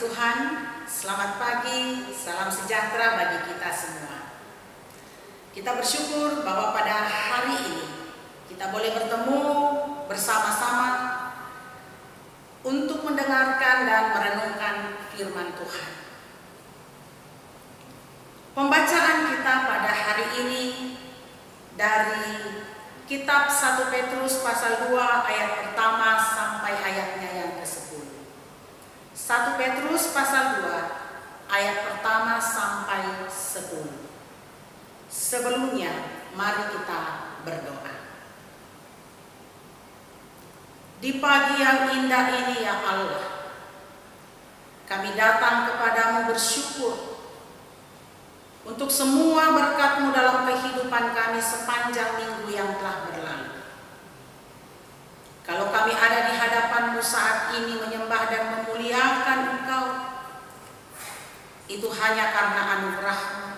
kasih Tuhan, selamat pagi, salam sejahtera bagi kita semua. Kita bersyukur bahwa pada hari ini kita boleh bertemu bersama-sama untuk mendengarkan dan merenungkan firman Tuhan. Pembacaan kita pada hari ini dari kitab 1 Petrus pasal 2 ayat pertama sampai ayatnya yang ke-10. 1 Petrus pasal 2 ayat pertama sampai 10. Sebelumnya mari kita berdoa. Di pagi yang indah ini ya Allah, kami datang kepadamu bersyukur untuk semua berkat-Mu dalam kehidupan kami sepanjang minggu yang telah berlalu. Kalau kami ada di hadapan-Mu saat ini menyembah dan memuliakan Engkau, itu hanya karena anugerah-Mu,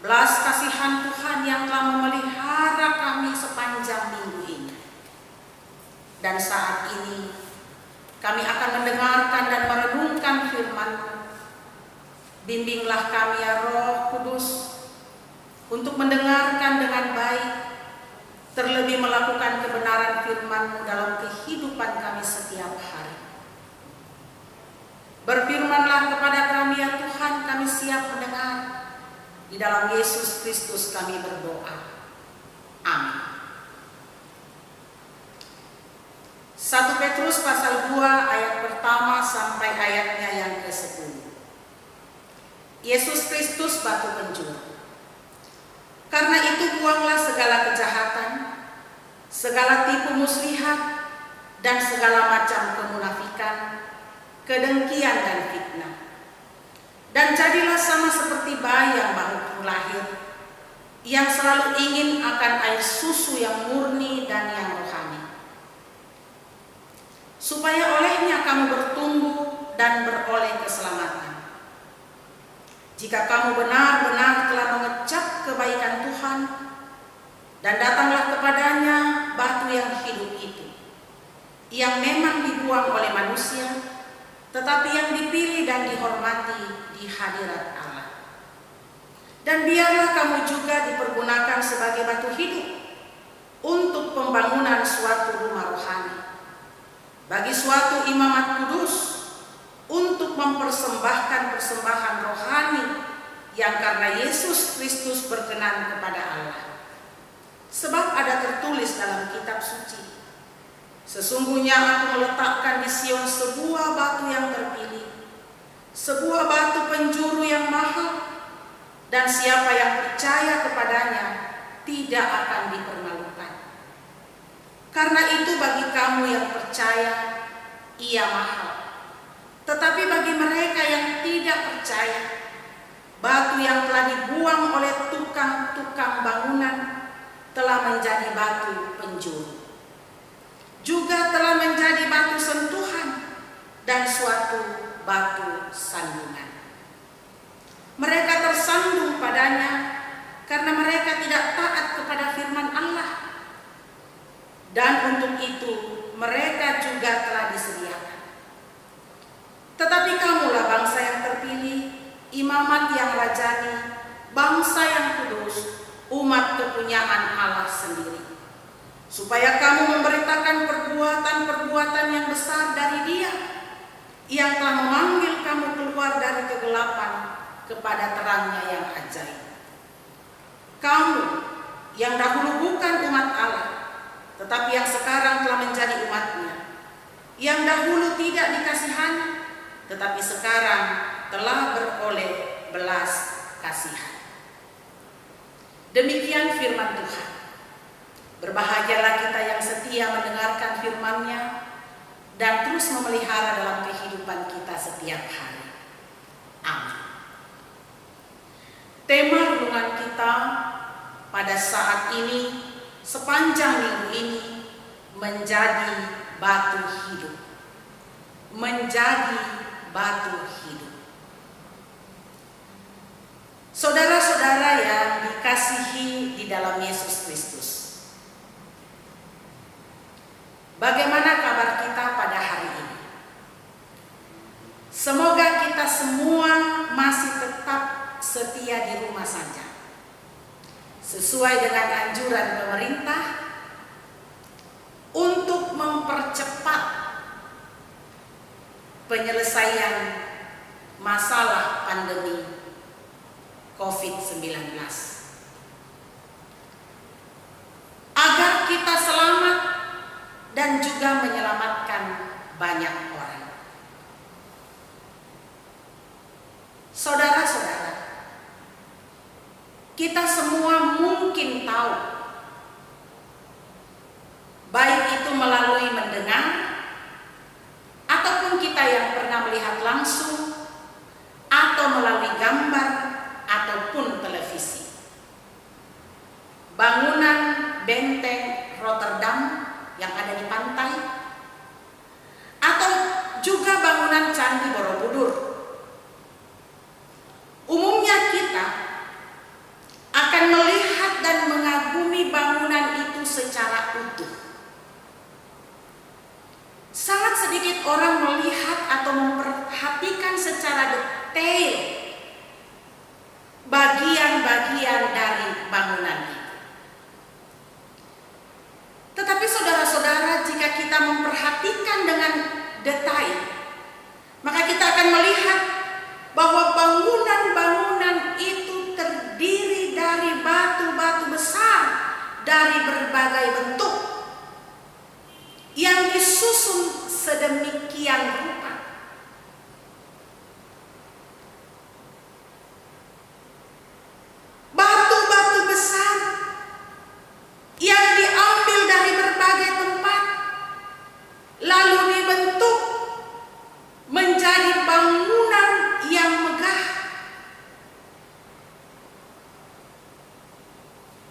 belas kasihan Tuhan yang telah memelihara kami sepanjang minggu ini. Dan saat ini kami akan mendengarkan dan merenungkan firman-Mu. Bimbinglah kami ya Roh Kudus untuk mendengarkan dengan baik, terlebih melakukan kebenaran firman-Mu dalam kehidupan kami setiap hari. Berfirmanlah kepada kami ya Tuhan, kami siap mendengar. Di dalam Yesus Kristus kami berdoa. Amin. 1 Petrus pasal 2 ayat pertama sampai ayatnya yang ke-10. Yesus Kristus batu penjuru. Karena itu buanglah segala kejahatan, segala tipu muslihat, dan segala macam kemunafikan, kedengkian dan fitnah. Dan jadilah sama seperti bayi yang baru lahir, yang selalu ingin akan air susu yang murni dan yang rohani, supaya olehnya kamu bertumbuh dan beroleh keselamatan. Jika kamu benar-benar telah mengecap kebaikan Tuhan, dan datanglah kepadanya batu yang hidup itu, yang memang dibuang oleh manusia, tetapi yang dipilih dan dihormati di hadirat Allah. Dan biarlah kamu juga dipergunakan sebagai batu hidup untuk pembangunan suatu rumah rohani, bagi suatu imamat kudus, untuk mempersembahkan persembahan rohani yang karena Yesus Kristus berkenan kepada Allah. Sebab ada tertulis dalam kitab suci, sesungguhnya aku meletakkan di Sion sebuah batu yang terpilih, sebuah batu penjuru yang mahal, dan siapa yang percaya kepadanya tidak akan dipermalukan. Karena itu bagi kamu yang percaya, ia mahal. Tetapi bagi mereka yang tidak percaya, batu yang telah dibuang oleh tukang-tukang bangunan telah menjadi batu penjuru, juga telah menjadi batu sentuhan dan suatu batu sandungan. Mereka tersandung padanya karena mereka tidak taat kepada firman Allah, dan untuk itu mereka juga telah disediakan. Tetapi kamulah bangsa yang terpilih, imamat yang rajani, bangsa yang kudus, umat kepunyaan Allah sendiri, supaya kamu memberitakan perbuatan-perbuatan yang besar dari Dia yang telah memanggil kamu keluar dari kegelapan kepada terangnya yang ajaib. Kamu yang dahulu bukan umat Allah, tetapi yang sekarang telah menjadi umat-Nya, yang dahulu tidak dikasihani, tetapi sekarang telah beroleh belas kasihan. Demikian firman Tuhan. Berbahagialah kita yang setia mendengarkan firman-Nya dan terus memelihara dalam kehidupan kita setiap hari. Amin. Tema renungan kita pada saat ini, sepanjang minggu ini, menjadi batu hidup. Menjadi batu hidup. Saudara-saudara yang dikasihi di dalam Yesus Kristus, bagaimana kabar kita pada hari ini? Semoga kita semua masih tetap setia di rumah saja, sesuai dengan anjuran pemerintah untuk mempercepat penyelesaian masalah pandemi COVID-19, agar kita selamat dan juga menyelamatkan banyak orang. Saudara-saudara, kita semua mungkin tahu, baik itu melalui mendengar ataupun kita yang pernah melihat langsung atau melalui gambar ataupun televisi, bangunan benteng Rotterdam yang ada di pantai, atau juga bangunan Candi Borobudur. Umumnya kita akan melihat dan mengagumi bangunan itu secara utuh. Sangat sedikit orang melihat atau memperhatikan secara detail bagian-bagian dari bangunan itu. Tetapi saudara-saudara, jika kita memperhatikan dengan detail, maka kita akan melihat bahwa bangunan-bangunan itu terdiri dari batu-batu besar dari berbagai bentuk yang disusun sedemikian rupa. Batu-batu besar yang diambil dari berbagai tempat lalu dibentuk menjadi bangunan yang megah,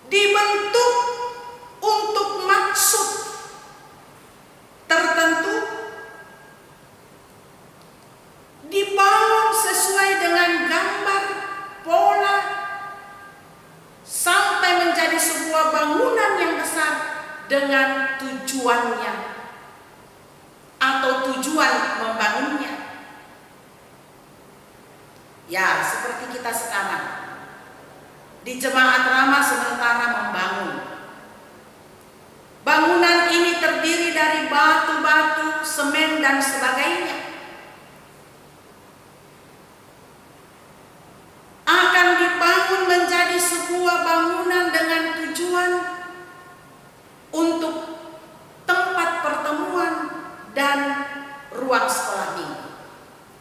dibentuk untuk maksud tertentu, dibangun sesuai dengan gambar, pola, sampai menjadi sebuah bangunan yang besar dengan tujuannya atau tujuan membangunnya. Ya, seperti kita sekarang di Jemaat Rama sementara membangun. Bangunan ini terdiri dari batu-batu, semen dan sebagainya. Akan dibangun menjadi sebuah bangunan dengan tujuan untuk tempat pertemuan dan ruang sekolah minggu,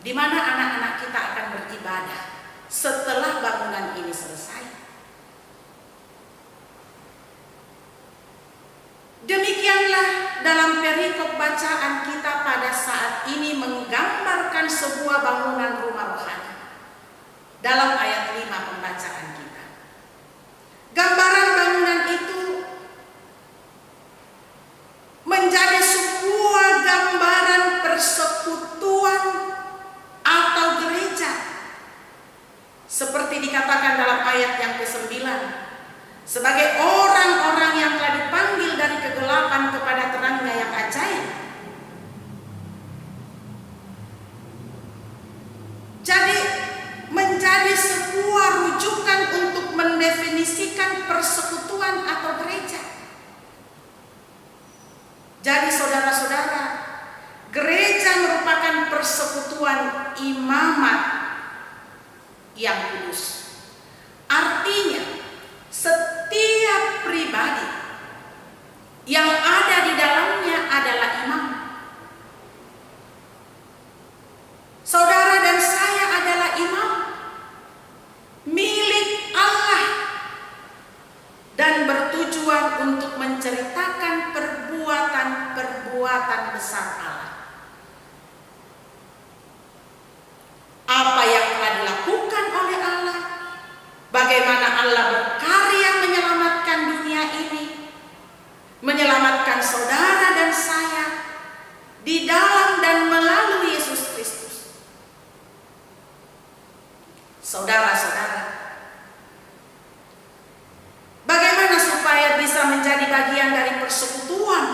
di mana anak-anak kita akan beribadah setelah bangunan ini selesai. Demikianlah dalam perikop bacaan kita pada saat ini menggambarkan sebuah bangunan rumah rohani dalam ayat 5 pembacaan kita. Gambaran bangunan itu menjadi sebuah gambaran persekutuan atau gereja, seperti dikatakan dalam ayat yang ke-9, sebagai orang-orang yang telah dipanggil dari kegelapan kepada terangnya yang ajaib. Jadi menjadi sebuah rujukan untuk mendefinisikan persekutuan atau gereja. Jadi saudara-saudara, gereja merupakan persekutuan imamat yang kudus. Artinya, setiap pribadi yang ada di dalamnya adalah imam. Saudara dan saya adalah imam milik Allah dan bertujuan untuk menceritakan perbuatan-perbuatan besar Allah. Apa yang telah dilakukan oleh Allah, bagaimana Allah berkarya menyelamatkan dunia ini, menyelamatkan saudara dan saya di dalam dan melalui Yesus Kristus. Saudara-saudara, bagaimana supaya bisa menjadi bagian dari persekutuan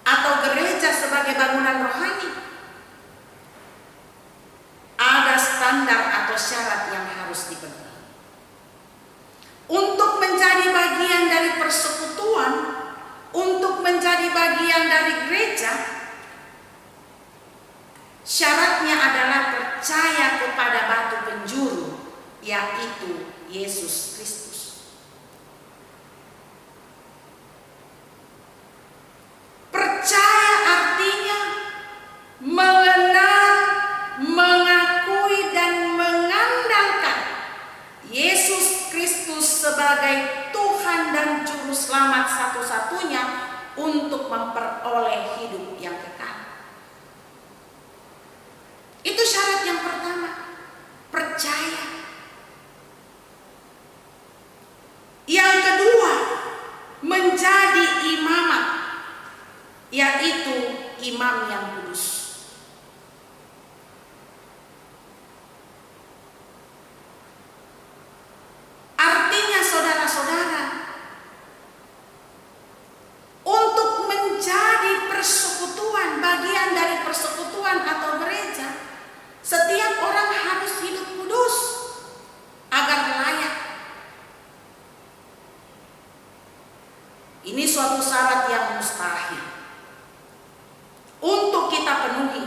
atau gereja sebagai bangunan rohani? syarat yang harus dipenuhi. Untuk menjadi bagian dari persekutuan, untuk menjadi bagian dari gereja, syaratnya adalah percaya kepada batu penjuru, yaitu Yesus Kristus. Percaya artinya mengenal, mengakui dan mengandalkan Yesus Kristus sebagai Tuhan dan Juru Selamat satu-satunya untuk memperoleh hidup yang kekal. Itu syarat yang pertama, percaya. Yang kedua, menjadi imamat, yaitu imam yang kudus. Artinya saudara-saudara, untuk menjadi persekutuan, bagian dari persekutuan atau gereja, setiap orang harus hidup kudus agar layak. Ini suatu syarat yang mustahil untuk kita penuhi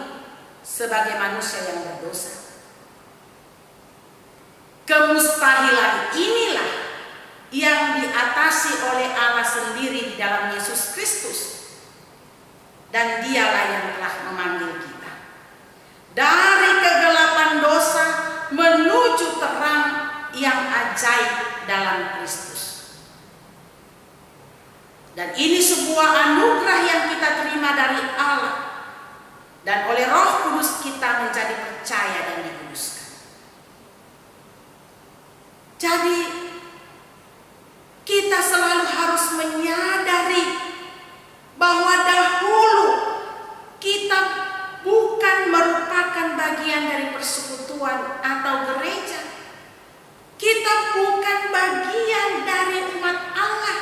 sebagai manusia yang berdosa. Kemustahilan inilah yang diatasi oleh Allah sendiri di dalam Yesus Kristus, dan Dialah yang telah memanggil kita dari kegelapan dosa menuju terang yang ajaib dalam Kristus. Dan ini sebuah anugerah yang kita terima dari Allah, dan oleh Roh Kudus kita menjadi percaya dan dikuduskan. Jadi kita selalu harus menyadari bahwa dahulu kita bukan merupakan bagian dari persekutuan atau gereja. Kita bukan bagian dari umat Allah.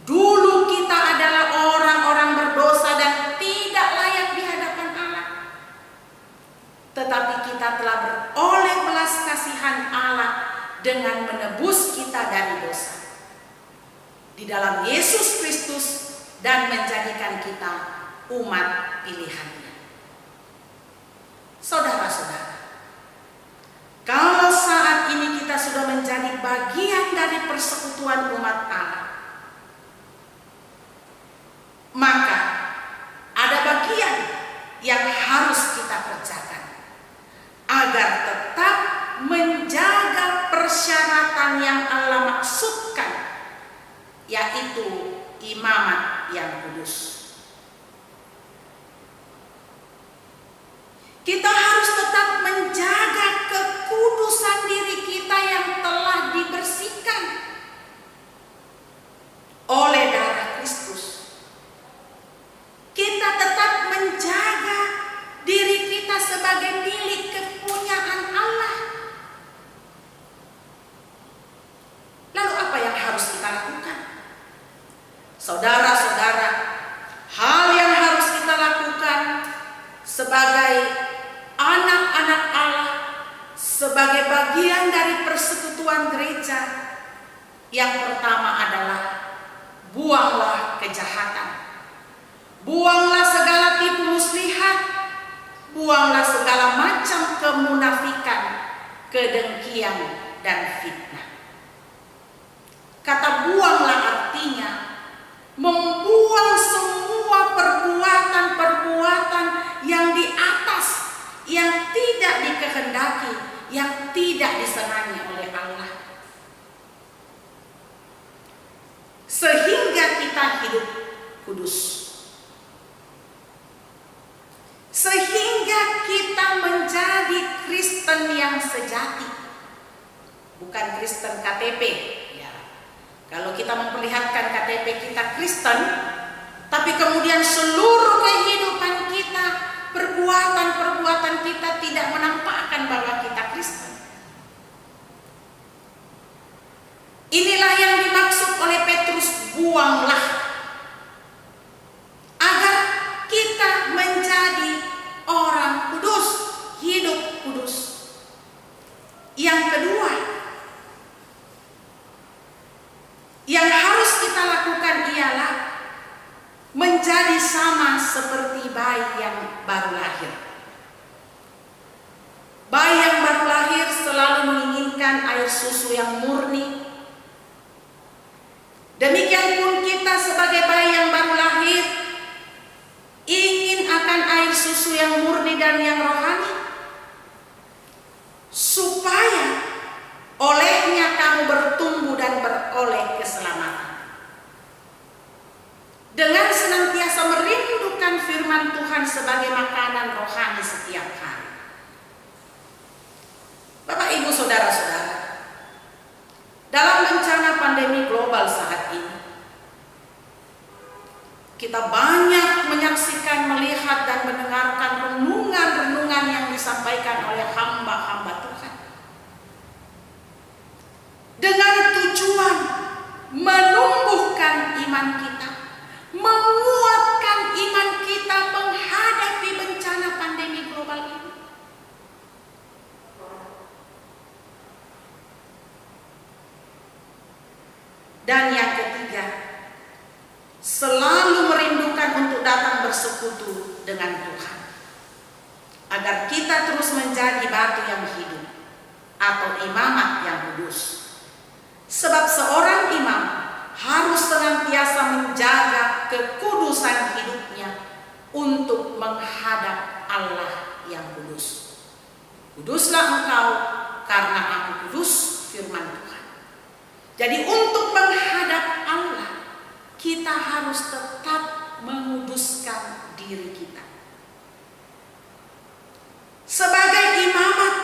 Dulu kita adalah orang-orang berdosa dan tidak layak di hadapan Allah. Tetapi kita telah beroleh belas kasihan Allah dengan menebus kita dari dosa di dalam Yesus Kristus dan menjadikan kita umat pilihannya. Saudara-saudara, kalau saat ini kita sudah menjadi bagian dari persekutuan umat Allah, maka ada bagian yang harus kita kerjakan agar tetap menjaga persyaratan yang Allah maksudkan, yaitu imamat yang kudus. Kita harus tetap menjaga kekudusan diri kita yang telah dibersihkan oleh darah Kristus. Kita tetap menjaga diri kita sebagai milik kepunyaan Allah. Lalu apa yang harus kita lakukan? Saudara-saudara, hal yang harus kita lakukan sebagai anak-anak Allah, sebagai bagian dari persekutuan gereja, yang pertama adalah buanglah kejahatan. Buanglah segala tipu muslihat, buanglah segala macam kemunafikan, kedengkian, dan fitnah. Kata buanglah artinya membuang semua perbuatan-perbuatan yang di atas, yang tidak dikehendaki, yang tidak disenangi oleh Allah, sehingga kita hidup kudus, sehingga kita menjadi Kristen yang sejati, bukan Kristen KTP. Ya, kalau kita memperlihatkan KTP kita Kristen, tapi kemudian seluruh kehidupan kita, perbuatan-perbuatan kita tidak menampakkan bahwa kita Kristen. Inilah yang dimaksud oleh Petrus, buanglah, agar kita menjadi orang kudus, hidup kudus. Yang kedua, yang harus kita lakukan ialah menjadi sama seperti bayi yang baru lahir. Bayi yang baru lahir selalu menginginkan air susu yang murni. Demikian pun kita sebagai bayi yang baru lahir ingin akan air susu yang murni dan yang rohani, supaya olehnya kamu bertumbuh dan beroleh keselamatan. Dengan senantiasa merindukan firman Tuhan sebagai makanan rohani setiap hari. Bapak, Ibu, Saudara-saudara, dalam bencana pandemi global saat ini, kita banyak menyaksikan, melihat, dan mendengarkan renungan-renungan yang disampaikan oleh hamba-hamba Tuhan dengan tujuan menumbuhkan iman kita, menguatkan iman kita menghadapi bencana pandemi global ini. Dan yang ketiga, selalu merindukan untuk datang bersekutu dengan Tuhan, agar kita terus menjadi batu yang hidup atau imamat yang kudus. Sebab seorang imam harus senantiasa menjaga kekudusan hidupnya untuk menghadap Allah yang kudus. Kuduslah engkau karena aku kudus, firman Tuhan. Jadi untuk menghadap Allah, kita harus tetap menguduskan diri kita. Sebagai imamat,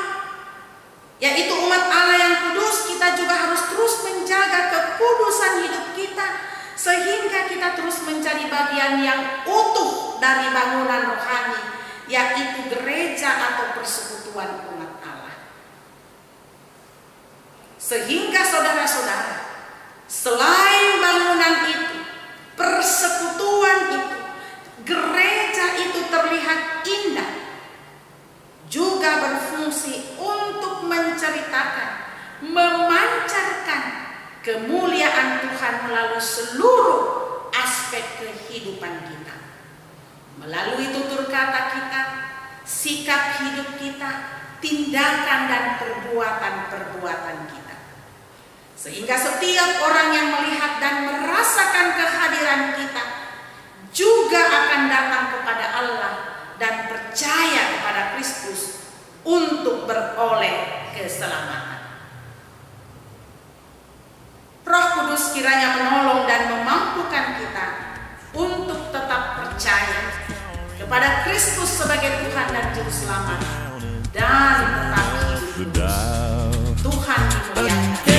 yaitu umat Allah yang kudus, kita juga harus terus menjaga kekudusan hidup kita, sehingga kita terus menjadi bagian yang utuh dari bangunan rohani, yaitu gereja atau persekutuan umat Allah. Sehingga saudara-saudara, selain bangunan itu, persekutuan itu, gereja itu terlihat indah, juga berfungsi untuk menceritakan, memancarkan kemuliaan Tuhan melalui seluruh aspek kehidupan kita. Melalui tutur kata kita, sikap hidup kita, tindakan dan perbuatan-perbuatan kita. Sehingga setiap orang yang melihat dan merasakan kehadiran kita juga akan datang kepada Allah dan percaya kepada Kristus untuk beroleh keselamatan. Roh Kudus kiranya menolong dan memampukan kita untuk tetap percaya kepada Kristus sebagai Tuhan dan Juru Selamat dan tetap hidup kudus. Tuhan dimuliakan.